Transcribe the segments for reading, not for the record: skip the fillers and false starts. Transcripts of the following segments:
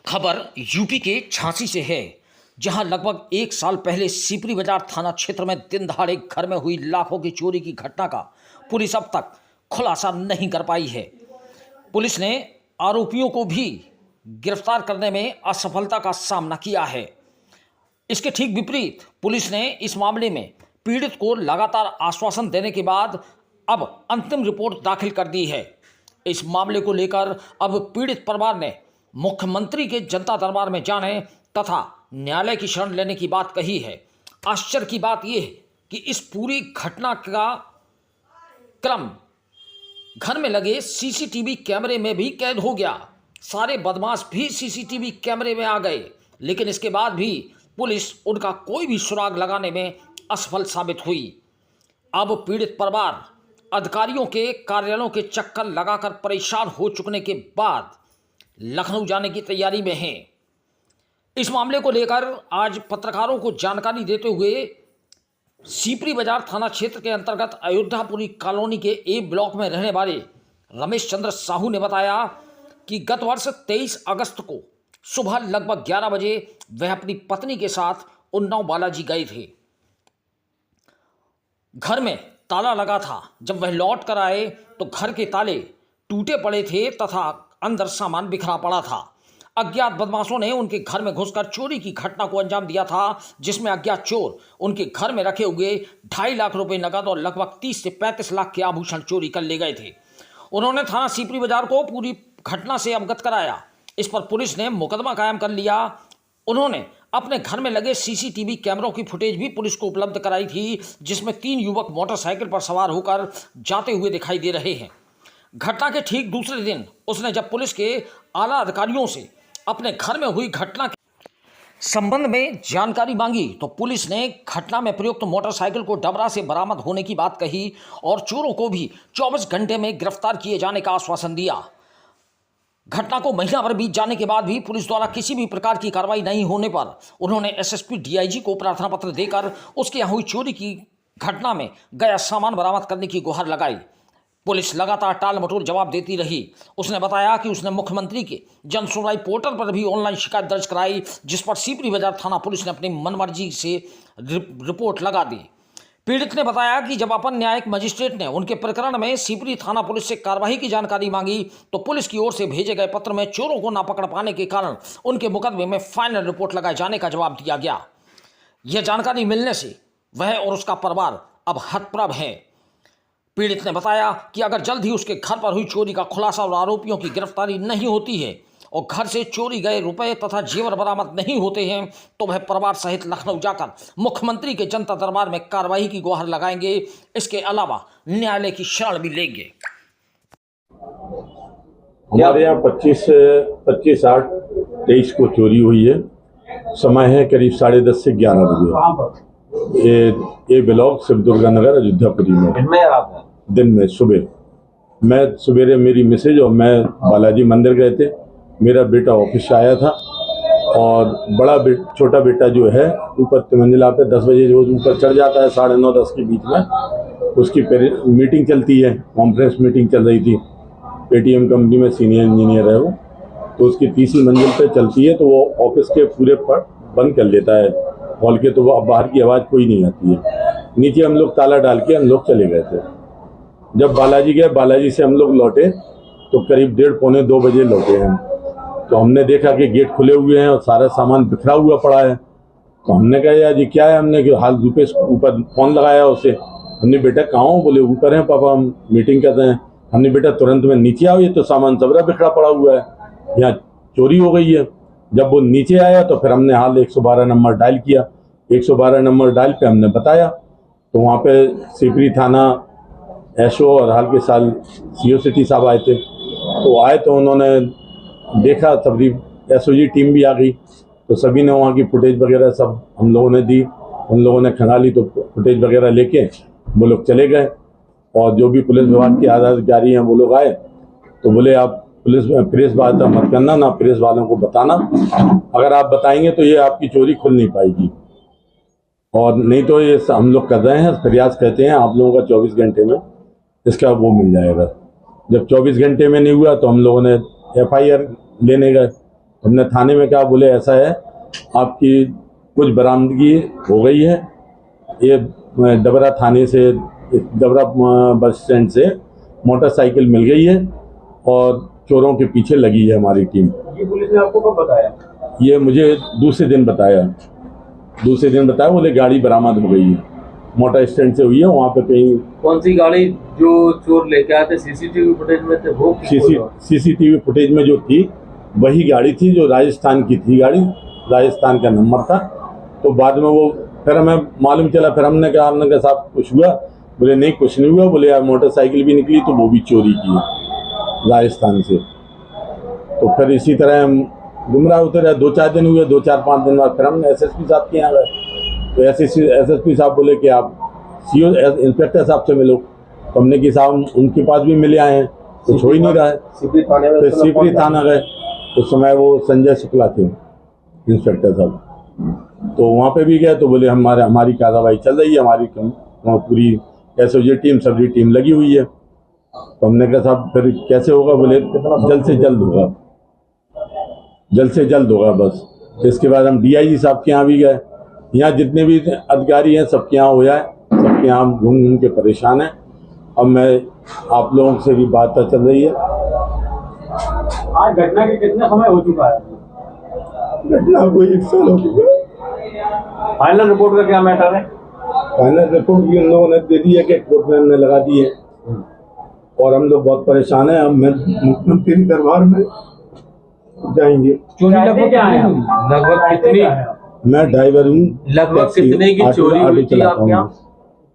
खबर यूपी के झांसी से है, जहां लगभग एक साल पहले सीपरी बाजार थाना क्षेत्र में दिन दहाड़े घर में हुई लाखों की चोरी की घटना का पुलिस अब तक खुलासा नहीं कर पाई है। पुलिस ने आरोपियों को भी गिरफ्तार करने में असफलता का सामना किया है। इसके ठीक विपरीत पुलिस ने इस मामले में पीड़ित को लगातार आश्वासन देने के बाद अब अंतिम रिपोर्ट दाखिल कर दी है। इस मामले को लेकर अब पीड़ित परिवार ने मुख्यमंत्री के जनता दरबार में जाने तथा न्यायालय की शरण लेने की बात कही है। आश्चर्य की बात यह है कि इस पूरी घटना का क्रम घर में लगे सीसीटीवी कैमरे में भी कैद हो गया। सारे बदमाश भी सीसीटीवी कैमरे में आ गए, लेकिन इसके बाद भी पुलिस उनका कोई भी सुराग लगाने में असफल साबित हुई। अब पीड़ित परिवार अधिकारियों के कार्यालयों के चक्कर लगाकर परेशान हो चुकने के बाद लखनऊ जाने की तैयारी में हैं। इस मामले को लेकर आज पत्रकारों को जानकारी देते हुए सीपरी बाजार थाना क्षेत्र के अंतर्गत अयोध्यापुरी कॉलोनी के ए ब्लॉक में रहने वाले रमेश चंद्र साहू ने बताया कि गत वर्ष 23 अगस्त को सुबह लगभग 11 बजे वह अपनी पत्नी के साथ उन्नाव बालाजी गए थे। घर में ताला लगा था। जब वह लौट कर आए तो घर के ताले टूटे पड़े थे तथा अंदर सामान बिखरा पड़ा था। अज्ञात बदमाशों ने उनके घर में घुसकर चोरी की घटना को अंजाम दिया था, जिसमें अज्ञात चोर उनके घर में रखे हुए 2.5 लाख रुपए नकद और लगभग 30 से 35 लाख के आभूषण चोरी कर ले गए थे। उन्होंने थाना सीपरी बाजार को पूरी घटना से अवगत कराया। इस पर पुलिस ने मुकदमा कायम कर लिया। उन्होंने अपने घर में लगे सीसीटीवी कैमरों की फुटेज भी पुलिस को उपलब्ध कराई थी, जिसमें 3 युवक मोटरसाइकिल पर सवार होकर जाते हुए दिखाई दे रहे हैं। घटना के ठीक दूसरे दिन उसने जब पुलिस के आला अधिकारियों से अपने घर में हुई घटना के संबंध में जानकारी मांगी तो पुलिस ने घटना में प्रयुक्त मोटरसाइकिल को डबरा से बरामद होने की बात कही और चोरों को भी 24 घंटे में गिरफ्तार किए जाने का आश्वासन दिया। घटना को महीना भर बीत जाने के बाद भी पुलिस द्वारा किसी भी प्रकार की कार्रवाई नहीं होने पर उन्होंने एसएसपी डीआईजी को प्रार्थना पत्र देकर उसके यहाँ हुई चोरी की घटना में गया सामान बरामद करने की गुहार लगाई। पुलिस लगातार टाल मटोल जवाब देती रही। उसने बताया कि उसने मुख्यमंत्री के जन सुनवाई पोर्टल पर भी ऑनलाइन शिकायत दर्ज कराई, जिस पर सीपरी बाजार थाना पुलिस ने अपनी मनमर्जी से रिपोर्ट लगा दी। पीड़ित ने बताया कि जब अपन न्यायिक मजिस्ट्रेट ने उनके प्रकरण में सीपरी थाना पुलिस से कार्रवाई की जानकारी मांगी तो पुलिस की ओर से भेजे गए पत्र में चोरों को न पकड़ पाने के कारण उनके मुकदमे में फाइनल रिपोर्ट लगाए जाने का जवाब दिया गया। यह जानकारी मिलने से वह और उसका परिवार अब हतप्रभ है। पीड़ित ने बताया कि अगर जल्द ही उसके घर पर हुई चोरी का खुलासा और आरोपियों की गिरफ्तारी नहीं होती है और घर से चोरी गए रुपए तथा जेवर बरामद नहीं होते हैं तो वह परिवार सहित लखनऊ जाकर मुख्यमंत्री के जनता दरबार में कार्रवाई की गुहार लगाएंगे। इसके अलावा न्यायालय की शरण भी लेंगे। हमारे यहाँ 25/8/23 को चोरी हुई है। समय है करीब 10:30 से 11 बजे। ये ब्लॉक शिव दुर्गा नगर अयोध्यापुरी में दिन में सुबह मैं सवेरे मेरी मिसेज और मैं बालाजी मंदिर गए थे। मेरा बेटा ऑफिस से आया था और छोटा बेटा जो है ऊपर तिमंजिला पे 10 बजे रोज ऊपर चढ़ जाता है, 9:30-10 के बीच में। उसकी मीटिंग चलती है, कॉन्फ्रेंस मीटिंग चल रही थी। पेटीएम कंपनी में सीनियर इंजीनियर है वो, तो उसकी तीसरी मंजिल पे चलती है, तो वो ऑफिस के पूरे पर बंद कर लेता है हॉल के, तो वो बाहर की आवाज़ कोई नहीं आती है। नीचे हम लोग ताला डाल के हम लोग चले गए थे। जब बालाजी गए, बालाजी से हम लोग लौटे तो करीब 1:30-2 बजे लौटे हैं। तो हमने देखा कि गेट खुले हुए हैं और सारा सामान बिखरा हुआ पड़ा है। तो हमने कहा यार ये क्या है। हमने हाथ रुपये ऊपर फ़ोन लगाया उसे। हमने बेटा कहाँ हो? बोले ऊपर हैं पापा, हम मीटिंग कर रहे हैं। हमने बेटा तुरंत में नीचे आओ, ये तो सामान सबरा बिखरा पड़ा हुआ है, यहाँ चोरी हो गई है। जब वो नीचे आया तो फिर हमने हाल 112 नंबर डायल किया। 112 नंबर डायल पे हमने बताया तो वहाँ पे सीपरी थाना एसओ और हाल के साल सीओ सिटी साहब आए थे। तो आए तो उन्होंने देखा, सभी एसओजी टीम भी आ गई, तो सभी ने वहाँ की फुटेज वगैरह सब हम लोगों ने दी। उन लोगों ने खंगाली तो फुटेज वगैरह लेके वो लोग चले गए। और जो भी पुलिस विभाग के आला अधिकारी हैं वो लोग आए तो बोले आप पुलिस में प्रेस बात मत करना, ना प्रेस वालों को बताना। अगर आप बताएंगे तो ये आपकी चोरी खुल नहीं पाएगी, और नहीं तो ये हम लोग कर रहे हैं प्रयास, कहते हैं आप लोगों का 24 घंटे में इसका वो मिल जाएगा। जब 24 घंटे में नहीं हुआ तो हम लोगों ने FIR लेने गए। हमने थाने में कहा, बोले ऐसा है आपकी कुछ बरामदगी हो गई है, ये डबरा थाने से, डबरा बस स्टैंड से मोटरसाइकिल मिल गई है और चोरों के पीछे लगी है हमारी टीम। ये पुलिस ने आपको कब बताया? ये मुझे दूसरे दिन बताया, बोले गाड़ी बरामद हो गई है, मोटर स्टैंड से हुई है, वहाँ पे कहीं। कौन सी गाड़ी जो चोर लेके आए थे? सीसीटीवी फुटेज में थे वो? सीसीटीवी फुटेज में जो थी वही गाड़ी थी, जो राजस्थान की थी, गाड़ी राजस्थान का नंबर था। तो बाद में वो फिर हमें मालूम चला, फिर हमने कहा साहब कुछ हुआ? बोले नहीं कुछ नहीं हुआ। बोले यार मोटरसाइकिल भी निकली तो वो भी चोरी की है राजस्थान से। तो फिर इसी तरह हम गुमराह होते रहे। 2-4 दिन हुए, 2-4-5 दिन बाद फिर हमने एसएसपी साहब के यहाँ गए। तो एसएसपी साहब बोले कि आप सीओ इंस्पेक्टर साहब से मिलो। तो हमने कि साहब उनके पास भी मिले आए हैं, कुछ हो ही नहीं रहा है। फिर सीपरी थाना गए, उस समय वो संजय शुक्ला थे इंस्पेक्टर साहब। तो वहाँ पे भी गए तो बोले हमारी कार्रवाई चल रही है, हमारी पूरी एसओजी टीम, सब्जी टीम लगी हुई है। तो हमने कहा साहब फिर कैसे होगा? बोले जल्द से जल्द होगा, जल्द से जल्द होगा बस। इसके बाद हम डीआईजी साहब के यहाँ भी गए। यहाँ जितने भी अधिकारी हैं सबके यहाँ हो जाए, सबके यहाँ घूम के परेशान हैं। अब मैं आप लोगों से भी बात चल रही है। आज घटना के कितना समय हो चुका है? घटना को 1 साल हो चुका। फाइनल रिपोर्ट का क्या मैटर है? फाइनल रिपोर्ट भी उन लोगों ने दे दी है कि कोर्ट में हमने लगा दी है और हम लोग बहुत परेशान हैं। अब मैं मुख्यमंत्री दरबार में जाएंगे। चोरी लगभग क्या है? लगभग कितनी? मैं ड्राइवर हूँ। लगभग कितने की चोरी हुई थी आपके यहाँ?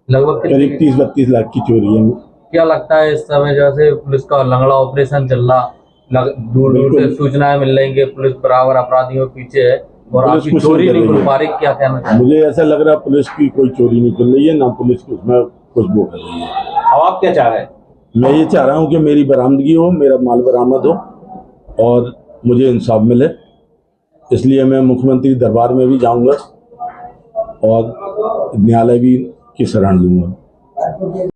लगभग करीब 30-32 लाख की चोरी है। क्या लगता है इस समय जैसे पुलिस का लंगड़ा ऑपरेशन चल रहा, दूर दूर से सूचनाएं मिल रही है, पुलिस बराबर अपराधियों के पीछे है और आपकी चोरी नहीं मिल पा रही, क्या कहना चाहिए? मुझे ऐसा लग रहा है पुलिस की कोई चोरी नहीं कर रही है, ना पुलिस की उसमें कुछ वो कर रही है। अब आप क्या चाह रहे हैं? मैं ये चाह रहा हूँ कि मेरी बरामदगी हो, मेरा माल बरामद हो और मुझे इंसाफ मिले। इसलिए मैं मुख्यमंत्री दरबार में भी जाऊंगा और न्यायालय भी की शरण लूंगा।